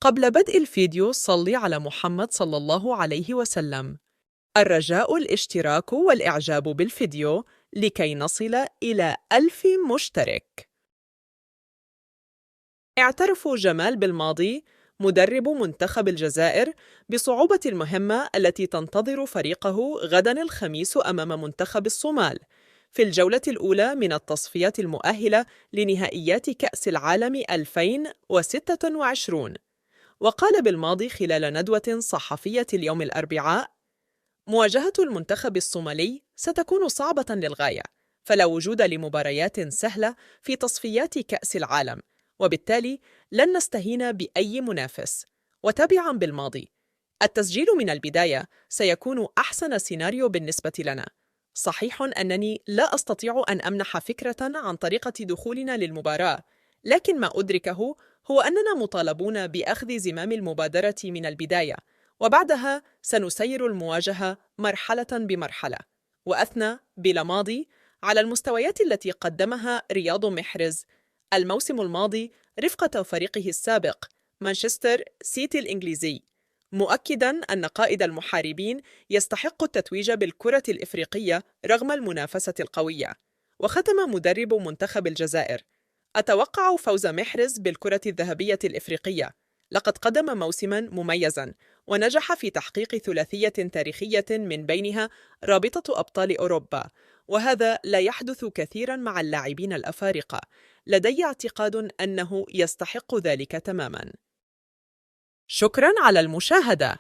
قبل بدء الفيديو صلي على محمد صلى الله عليه وسلم. الرجاء الاشتراك والإعجاب بالفيديو لكي نصل إلى 1000 مشترك. اعترف جمال بالماضي مدرب منتخب الجزائر بصعوبة المهمة التي تنتظر فريقه غداً الخميس أمام منتخب الصومال في الجولة الأولى من التصفيات المؤهلة لنهائيات كأس العالم 2026. وقال بالماضي خلال ندوة صحفية اليوم الأربعاء: مواجهة المنتخب الصومالي ستكون صعبة للغاية، فلا وجود لمباريات سهلة في تصفيات كأس العالم، وبالتالي لن نستهين بأي منافس. وتابعاً بالماضي: التسجيل من البداية سيكون أحسن سيناريو بالنسبة لنا. صحيح أنني لا أستطيع أن أمنح فكرة عن طريقة دخولنا للمباراة، لكن ما أدركه هو أننا مطالبون بأخذ زمام المبادرة من البداية، وبعدها سنسير المواجهة مرحلة بمرحلة. وأثنى بالماضي على المستويات التي قدمها رياض محرز الموسم الماضي رفقة فريقه السابق مانشستر سيتي الإنجليزي، مؤكداً أن قائد المحاربين يستحق التتويج بالكرة الإفريقية رغم المنافسة القوية. وختم مدرب منتخب الجزائر: أتوقع فوز محرز بالكرة الذهبية الإفريقية. لقد قدم موسماً مميزاً ونجح في تحقيق ثلاثية تاريخية من بينها رابطة أبطال أوروبا، وهذا لا يحدث كثيراً مع اللاعبين الأفارقة. لدي اعتقاد أنه يستحق ذلك تماماً. شكراً على المشاهدة.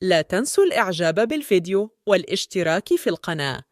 لا تنسوا الإعجاب بالفيديو والاشتراك في القناة.